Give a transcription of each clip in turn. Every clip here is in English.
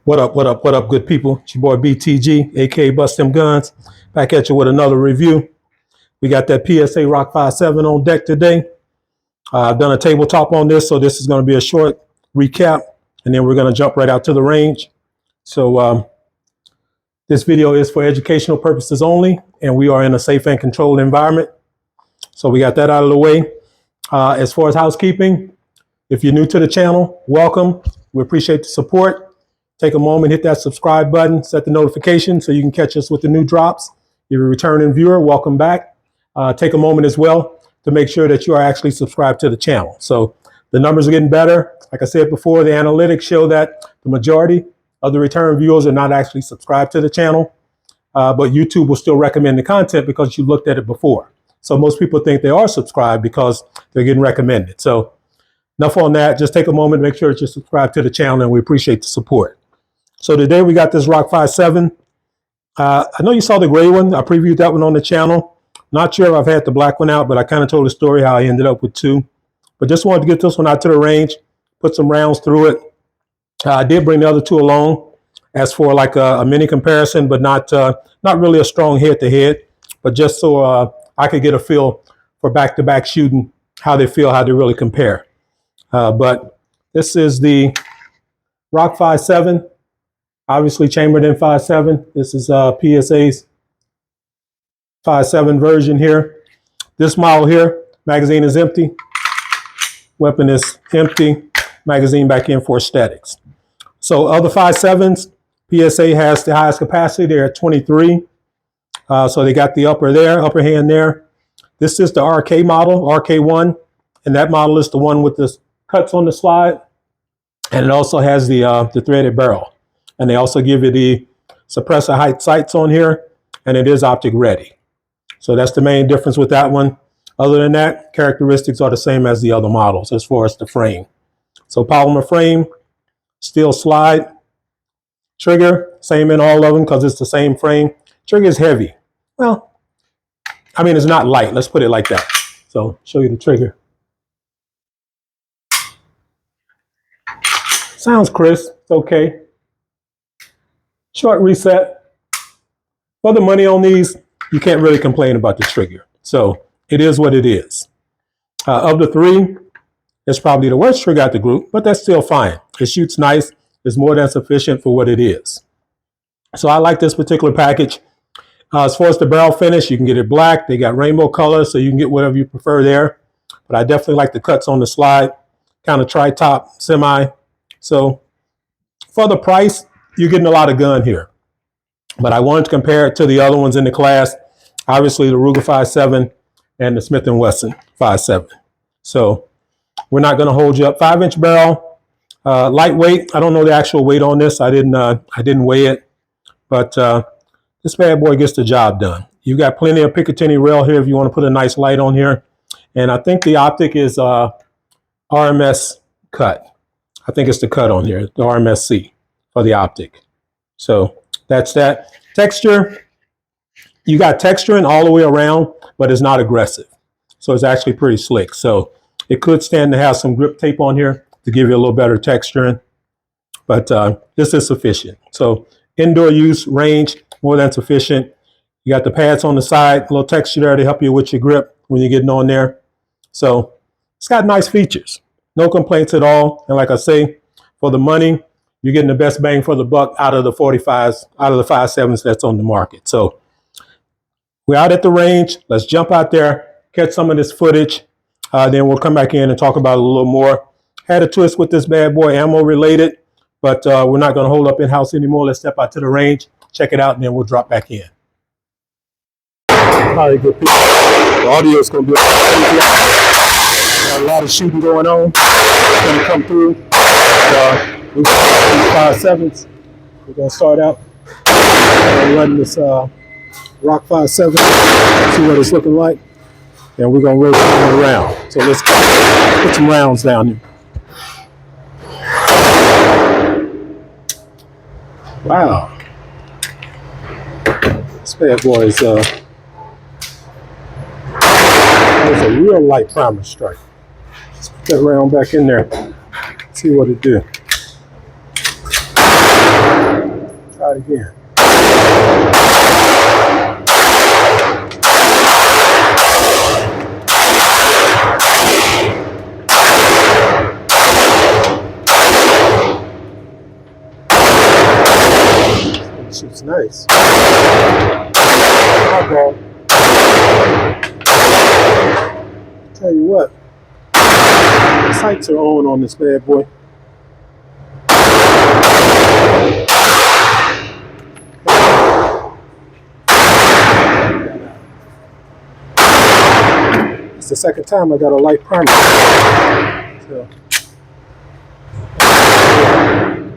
What up, what up, what up, good people? It's your boy BTG, aka Bust Them Guns, back at you with another review. We got that PSA Rock 5.7 on deck today. I've done a tabletop on this, so this is going to be a short recap, and then we're going to jump right out to the range. So this video is for educational purposes only, and we are in a safe and controlled environment. So we got that out of the way. As far as housekeeping, if you're new to the channel, welcome. We appreciate the support. Take a moment, hit that subscribe button, set the notification so you can catch us with the new drops. If you're a returning viewer, welcome back. Take a moment as well to make sure that you are actually subscribed to the channel. So the numbers are getting better. Like I said before, the analytics show that the majority of the return viewers are not actually subscribed to the channel, but YouTube will still recommend the content because you looked at it before. So most people think they are subscribed because they're getting recommended. So enough on that. Just take a moment to make sure that you're subscribed to the channel, and we appreciate the support. So today we got this Rock 5.7. I know you saw the gray one. I previewed that one on the channel. Not sure if I've had the black one out, but I kind of told the story how I ended up with two. But just wanted to get this one out to the range, put some rounds through it. I did bring the other two along as for like a mini comparison, but not really a strong head-to-head, but just so I could get a feel for back-to-back shooting, how they feel, how they really compare. But this is the Rock 5.7. Obviously chambered in 5.7. This is PSA's 5.7 version here. This model here, magazine is empty. Weapon is empty. Magazine back in for statics. So other 5.7s, PSA has the highest capacity. They're at 23. So they got the upper hand there. This is the RK model, RK1. And that model is the one with the cuts on the slide. And it also has the threaded barrel. And they also give you the suppressor height sights on here, and it is optic ready. So that's the main difference with that one. Other than that, characteristics are the same as the other models as far as the frame. So polymer frame, steel slide. Trigger, same in all of them because it's the same frame. Trigger is heavy. Well, I mean, it's not light. Let's put it like that. So show you the trigger. Sounds crisp. It's okay. Short reset. For the money on these, you can't really complain about the trigger. So it is what it is. Of the three, it's probably the worst trigger out the group, but that's still fine. It shoots nice. It's more than sufficient for what it is. So I like this particular package. As far as the barrel finish, you can get it black. They got rainbow colors, so you can get whatever you prefer there. But I definitely like the cuts on the slide, kind of tri-top, semi. So for the price, you're getting a lot of gun here. But I wanted to compare it to the other ones in the class. Obviously, the Ruger 5.7 and the Smith & Wesson 5.7. So we're not going to hold you up. 5-inch barrel, lightweight. I don't know the actual weight on this. I didn't weigh it. But this bad boy gets the job done. You've got plenty of Picatinny rail here if you want to put a nice light on here. And I think the optic is RMS cut. I think it's the cut on here, the RMSC for the optic. So that's that. Texture, you got texturing all the way around, but it's not aggressive. So it's actually pretty slick. So it could stand to have some grip tape on here to give you a little better texturing. But this is sufficient. So indoor use, range, more than sufficient. You got the pads on the side, a little texture there to help you with your grip when you're getting on there. So it's got nice features. No complaints at all. And like I say, for the money, you're getting the best bang for the buck out of the 45s, out of the 5.7s that's on the market. So we're out at the range. Let's jump out there, catch some of this footage. Then we'll come back in and talk about it a little more. Had a twist with this bad boy, ammo related, but we're not going to hold up in-house anymore. Let's step out to the range, check it out, and then we'll drop back in. All right, good people. The audio is going to be got a lot of shooting going on. It's going to come through. We've got 5.7s. We're going to start out running this Rock 5.7, see what it's looking like, and we're going to rotate it around. So let's put some rounds down here. Wow. This bad boy is a real light primer strike. Let's put that round back in there. See what it do. Try it again. It shoots nice. Eyeball. Tell you what, the sights are on this bad boy. It's the second time I got a light primer. So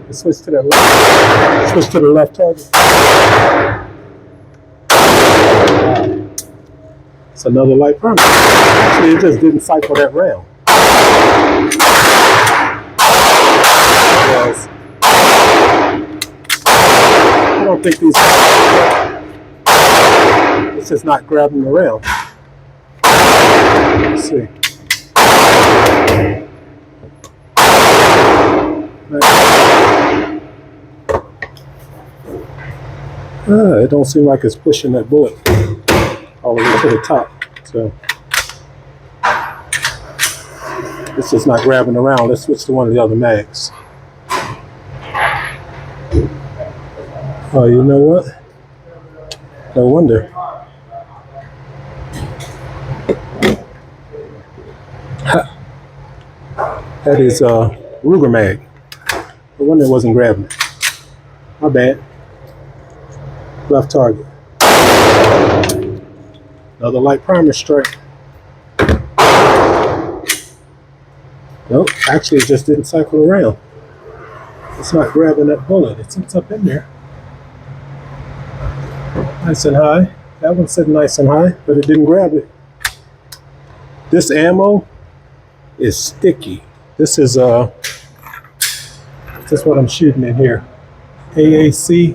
let's switch to the left. Switch to the left target. It's another light primer. Actually, it just didn't cycle that round. Because I don't think these. It's just not grabbing around. Let's see. It don't seem like it's pushing that bullet all the way to the top. So it's just not grabbing around. Let's switch to one of the other mags. Oh, you know what? No wonder. That is Ruger mag. No wonder it wasn't grabbing it. My bad. Left target. Another light primer strike. Nope, actually it just didn't cycle around. It's not grabbing that bullet. It's up in there. Nice and high. That one's sitting nice and high, but it didn't grab it. This ammo is sticky. This is what I'm shooting in here. AAC,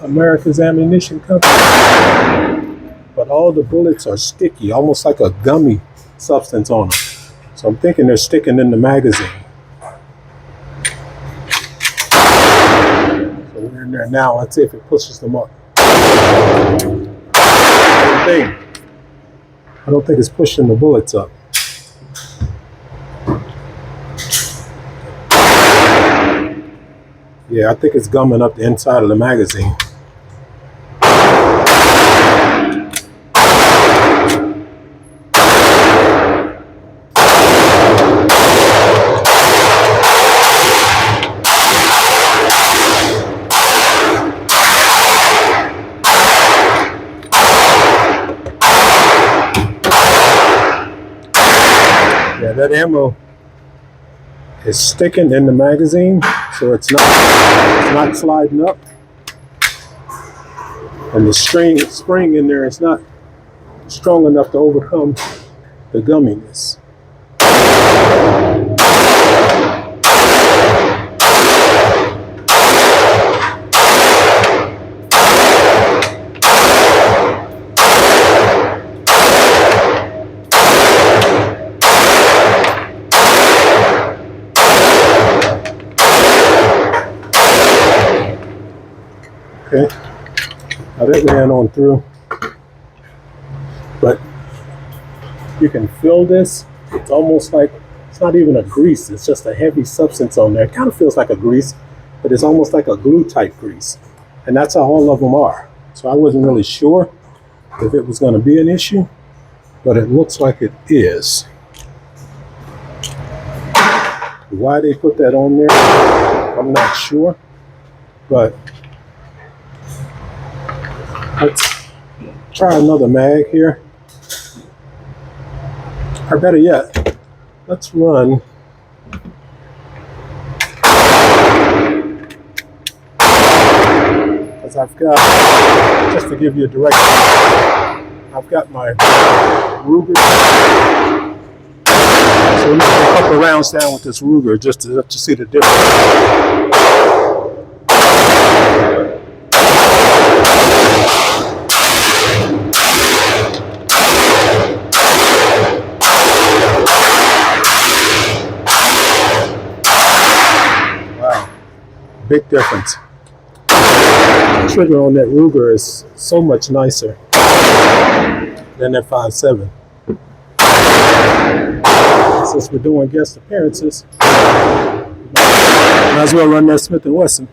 America's Ammunition Company. But all the bullets are sticky, almost like a gummy substance on them. So I'm thinking they're sticking in the magazine. So we're in there now. Let's see if it pushes them up. I don't think it's pushing the bullets up. Yeah, I think it's gumming up the inside of the magazine. Yeah, that ammo is sticking in the magazine, so it's not sliding up. And the spring in there is not strong enough to overcome the gumminess. Okay, now that ran on through, but you can feel this. It's almost like, it's not even a grease, it's just a heavy substance on there. It kind of feels like a grease, but it's almost like a glue type grease. And that's how all of them are. So I wasn't really sure if it was going to be an issue, but it looks like it is. Why they put that on there, I'm not sure, but let's try another mag here. Or better yet, let's run because I've got, just to give you a direction, I've got my Ruger. So we're going a couple rounds down with this Ruger just to see the difference. Big difference. trigger on that Ruger is so much nicer than that 5.7. Since we're doing guest appearances, might as well run that Smith & Wesson.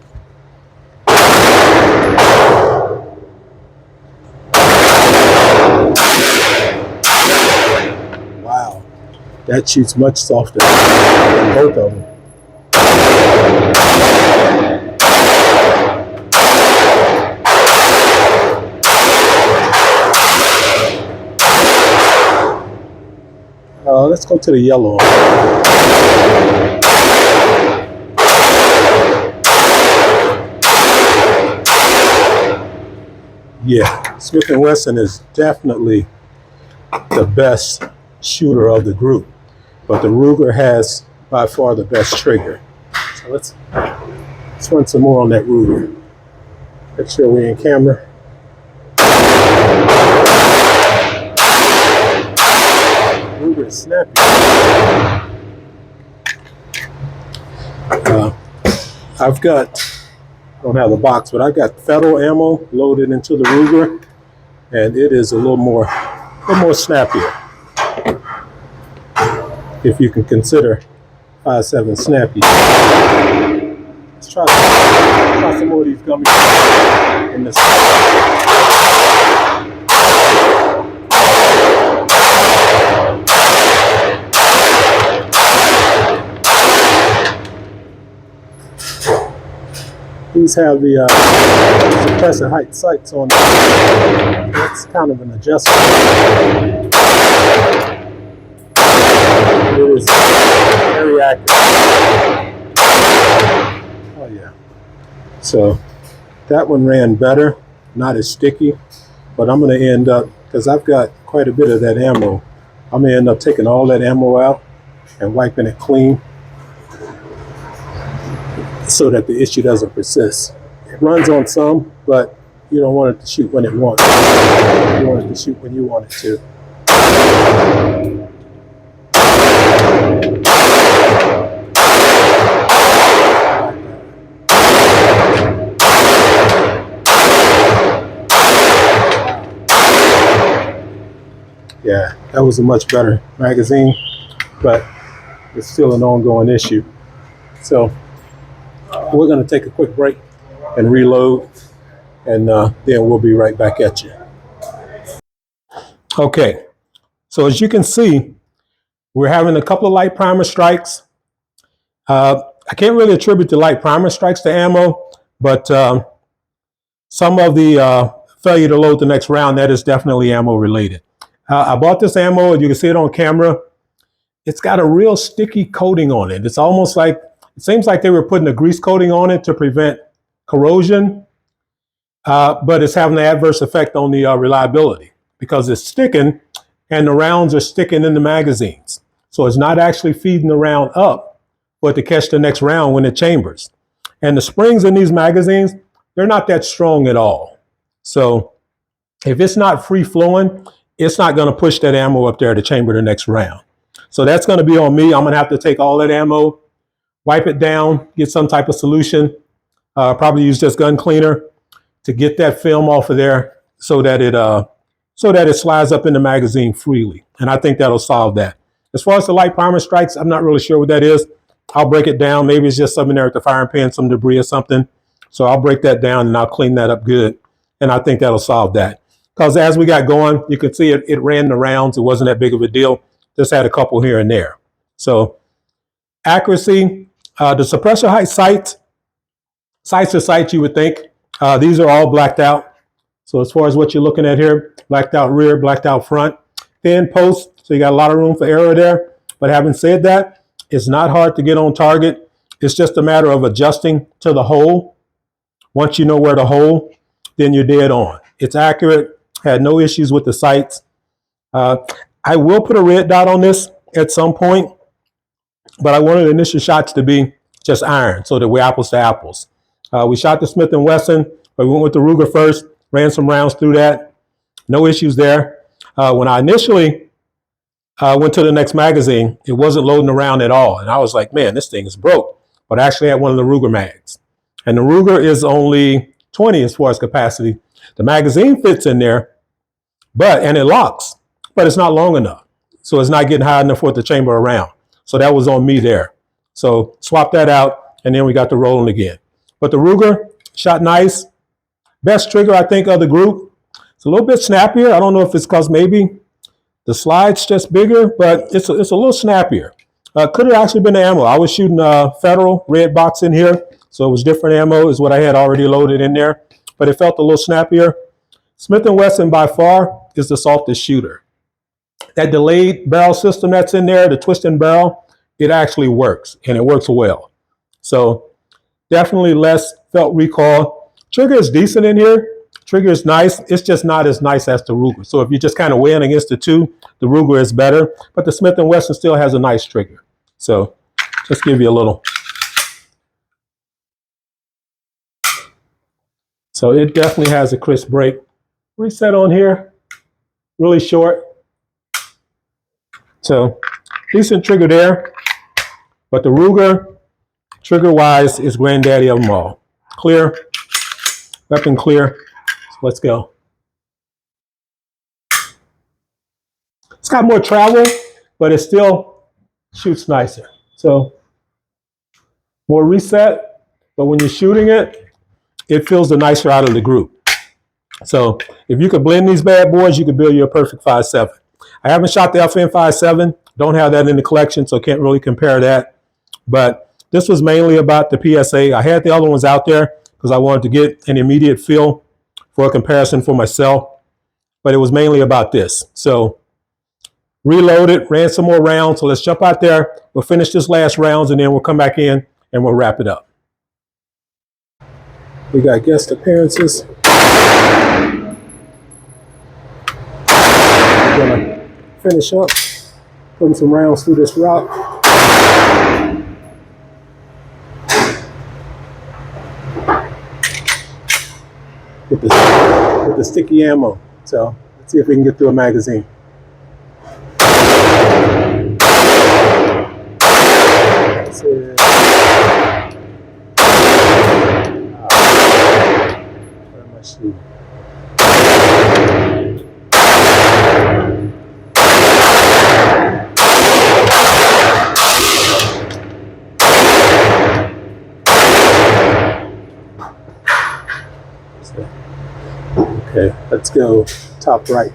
Wow, that shoots much softer than both of them. Let's go to the yellow one. Yeah, Smith & Wesson is definitely the best shooter of the group, but the Ruger has by far the best trigger. So let's run some more on that Ruger. Make sure we're in camera. Ruger is snappy. I don't have the box, but I got Federal ammo loaded into the Ruger, and it is a little more snappier. If you can consider 5.7 snappy. Let's try some more of these gummies in this. These have the suppressor height sights on them. That's kind of an adjustment. It is very accurate. Oh yeah. So that one ran better, not as sticky, but I'm going to end up, because I've got quite a bit of that ammo, I'm going to end up taking all that ammo out and wiping it clean, so that the issue doesn't persist. It runs on some, but you don't want it to shoot when it wants. You want it to shoot when you want it to. Yeah, that was a much better magazine, but it's still an ongoing issue. So we're going to take a quick break and reload, and then we'll be right back at you. Okay, so as you can see, we're having a couple of light primer strikes. I can't really attribute the light primer strikes to ammo, but some of the failure to load the next round, that is definitely ammo related. I bought this ammo, and you can see it on camera. It's got a real sticky coating on it. It's almost like, it seems like they were putting a grease coating on it to prevent corrosion, but it's having an adverse effect on the reliability because it's sticking and the rounds are sticking in the magazines. So it's not actually feeding the round up, but to catch the next round when it chambers. And the springs in these magazines, they're not that strong at all. So if it's not free flowing, it's not going to push that ammo up there to chamber the next round. So that's going to be on me. I'm going to have to take all that ammo, wipe it down, get some type of solution, probably use just gun cleaner to get that film off of there so that it slides up in the magazine freely. And I think that'll solve that. As far as the light primer strikes, I'm not really sure what that is. I'll break it down. Maybe it's just something there at the firing pin, some debris or something. So I'll break that down and I'll clean that up good. And I think that'll solve that. Because as we got going, you could see it ran the rounds. It wasn't that big of a deal. Just had a couple here and there. So accuracy, the suppressor height sights are sights you would think. These are all blacked out. So as far as what you're looking at here, blacked out rear, blacked out front, thin post. So you got a lot of room for error there. But having said that, it's not hard to get on target. It's just a matter of adjusting to the hole. Once you know where to hold, then you're dead on. It's accurate. Had no issues with the sights. I will put a red dot on this at some point, but I wanted the initial shots to be just iron so that we're apples to apples. We shot the Smith & Wesson, but we went with the Ruger first, ran some rounds through that. No issues there. When I initially went to the next magazine, it wasn't loading around at all. And I was like, man, this thing is broke. But I actually had one of the Ruger mags. And the Ruger is only 20 as far as capacity. The magazine fits in there, and it locks, but it's not long enough. So it's not getting high enough for the chamber around. So that was on me there. So swap that out, and then we got the rolling again. But the Ruger shot nice. Best trigger, I think, of the group. It's a little bit snappier. I don't know if it's because maybe the slide's just bigger, but it's a little snappier. Could have actually been the ammo. I was shooting Federal red box in here, so it was different ammo is what I had already loaded in there, but it felt a little snappier. Smith & Wesson by far is the softest shooter. That delayed barrel system that's in there, the twisting barrel, it actually works, and it works well. So definitely less felt recoil. Trigger is decent in here. Trigger is nice. It's just not as nice as the Ruger. So if you're just kind of weighing against the two, the Ruger is better. But the Smith & Wesson still has a nice trigger. So just give you a little. So it definitely has a crisp break. Reset on here. Really short. So decent trigger there. But the Ruger, trigger-wise, is granddaddy of them all. Clear. Weapon clear. Let's go. It's got more travel, but it still shoots nicer. So more reset, but when you're shooting it, it feels the nicer out of the group. So if you could blend these bad boys, you could build you a perfect 5.7. I haven't shot the FN 5.7. Don't have that in the collection, so can't really compare that. But this was mainly about the PSA. I had the other ones out there because I wanted to get an immediate feel for a comparison for myself, but it was mainly about this. So reloaded, ran some more rounds. So let's jump out there. We'll finish this last rounds, and then we'll come back in and we'll wrap it up. We got guest appearances. We're gonna finish up, putting some rounds through this rock. With the sticky ammo. So let's see if we can get through a magazine. That's it. Where am I shooting? Okay, let's go top right.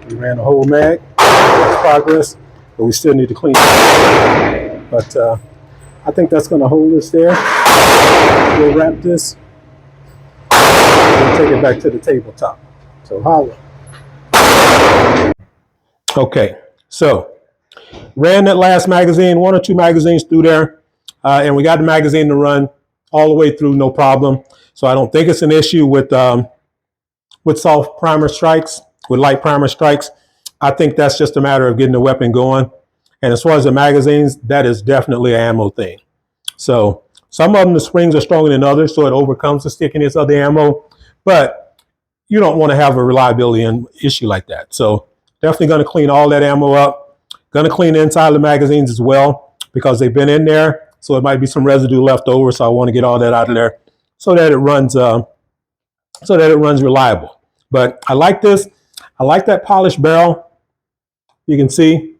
We ran the whole mag. That's progress, but we still need to clean it. But I think that's going to hold us there. We'll wrap this and take it back to the tabletop. So holla. Okay, so ran that last magazine, 1 or 2 magazines through there, and we got the magazine to run all the way through, no problem. So I don't think it's an issue with soft primer strikes, with light primer strikes. I think that's just a matter of getting the weapon going. And as far as the magazines, that is definitely an ammo thing. So some of them, the springs are stronger than others, so it overcomes the stickiness of the ammo. But you don't want to have a reliability issue like that. So definitely going to clean all that ammo up. Going to clean the inside of the magazines as well because they've been in there. So it might be some residue left over. So I want to get all that out of there so that it runs reliable. But I like this. I like that polished barrel. You can see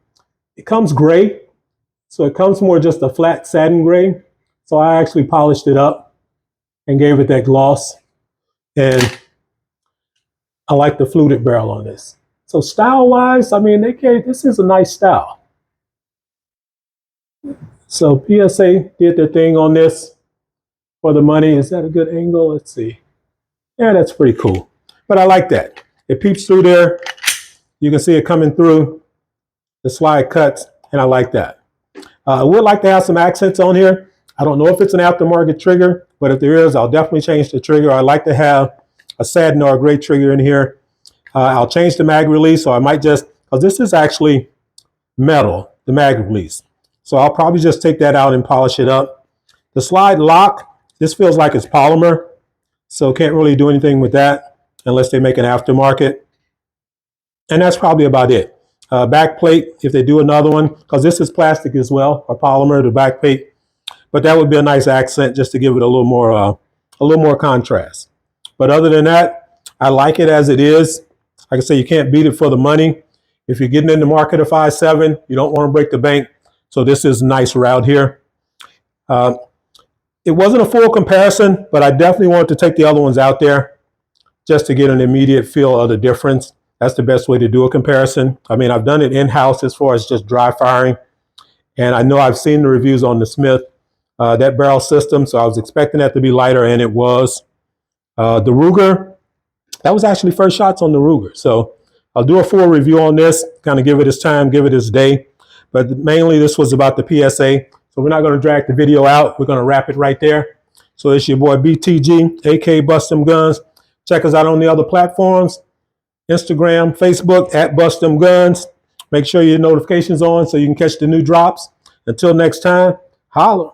it comes gray. So it comes more just a flat satin gray. So I actually polished it up and gave it that gloss. And I like the fluted barrel on this. So style-wise, I mean, this is a nice style. So PSA did their thing on this for the money. Is that a good angle? Let's see. Yeah, that's pretty cool. But I like that. It peeps through there. You can see it coming through. The slide cuts, and I like that. I would like to have some accents on here. I don't know if it's an aftermarket trigger, but if there is, I'll definitely change the trigger. I like to have a satin or a gray trigger in here. I'll change the mag release, so I might just, because this is actually metal, the mag release. So I'll probably just take that out and polish it up. The slide lock, this feels like it's polymer. So can't really do anything with that unless they make an aftermarket. And that's probably about it. Back plate, if they do another one, because this is plastic as well, or polymer, the back plate. But that would be a nice accent just to give it a little more contrast. But other than that, I like it as it is. Like I say, you can't beat it for the money. If you're getting in the market of 5.7, you don't want to break the bank. So this is a nice route here. Uh, it wasn't a full comparison, but I definitely wanted to take the other ones out there just to get an immediate feel of the difference. That's the best way to do a comparison. I mean, I've done it in-house as far as just dry firing. And I know I've seen the reviews on the Smith, that barrel system. So I was expecting that to be lighter, and it was. The Ruger, that was actually first shots on the Ruger. So I'll do a full review on this, kind of give it its time, give it its day. But mainly this was about the PSA. So we're not going to drag the video out. We're going to wrap it right there. So it's your boy BTG, aka Bust Them Guns. Check us out on the other platforms, Instagram, Facebook, at Bust Them Guns. Make sure your notifications on so you can catch the new drops. Until next time, holla.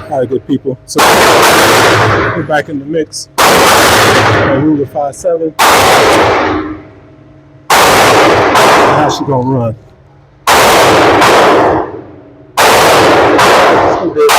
All right, good people. So We're back in the mix. Ruler 5-7. How she gonna run? So good.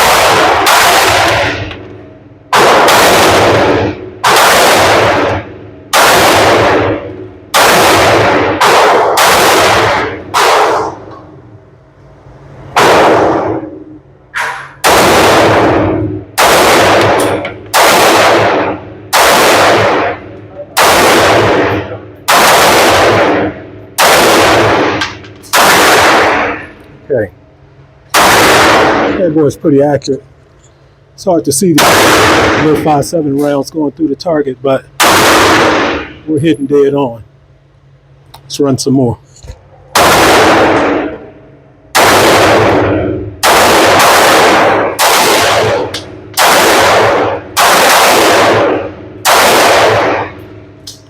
Okay. That boy is pretty accurate. It's hard to see the little 5-7 rounds going through the target, but we're hitting dead on. Let's run some more.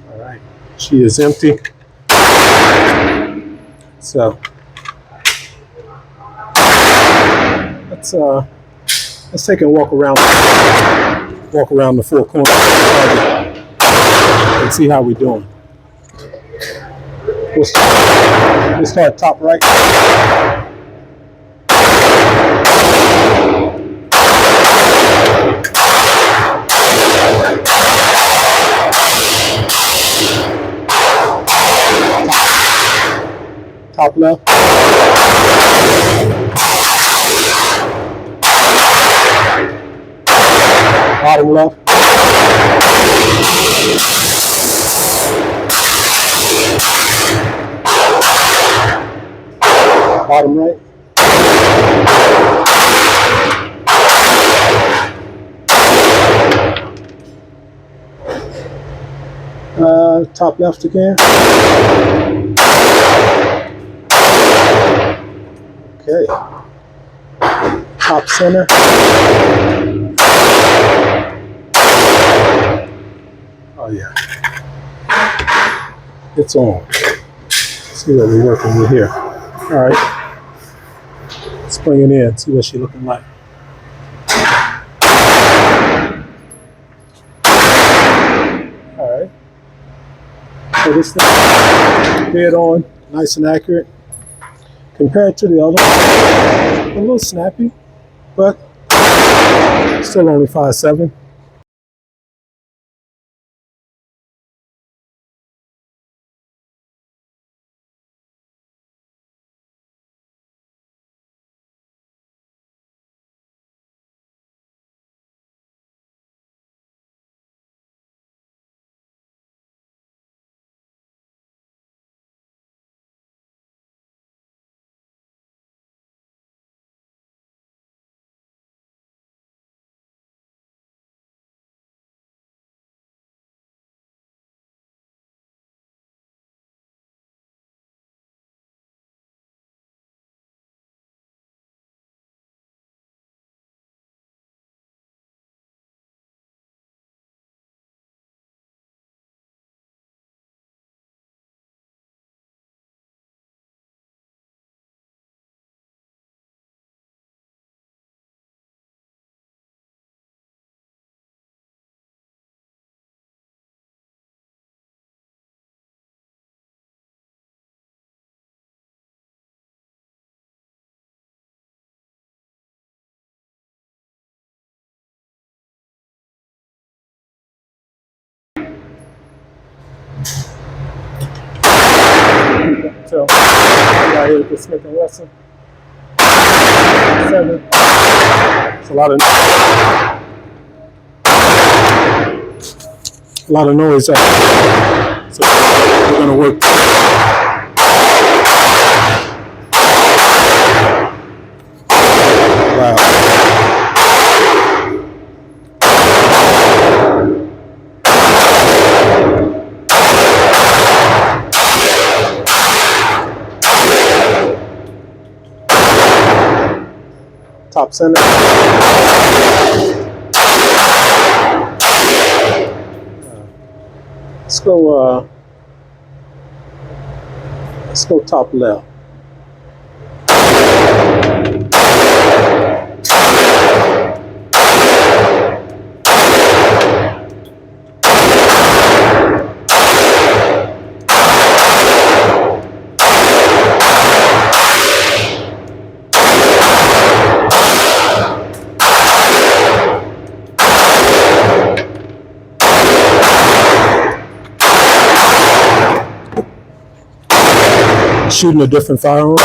All right. She is empty. So let's take a walk around the four corners and see how we're doing. We'll start top right. Top left. Bottom left. Bottom right. Top left again. Okay. Top center. Oh yeah. It's on. Let's see what we're working with here. All right. Let's bring it in, see what she's looking like. All right. So this thing, dead on, nice and accurate. Compared to the other one, a little snappy, but still only 5-7. So, right here with the Smith & Wesson. 7. It's a lot of noise. So we're gonna work. Wow. Top center. Let's go top left. shooting a different firearm.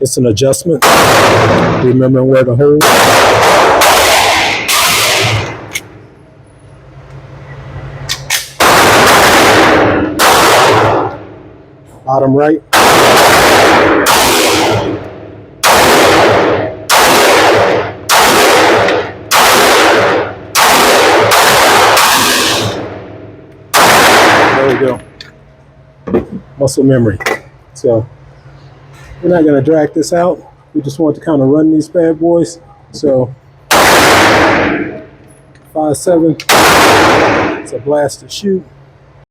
It's an adjustment, remembering where to hold. Bottom right. There we go. Muscle memory. So we're not going to drag this out. We just want to kind of run these bad boys. So 5.7. It's a blast to shoot.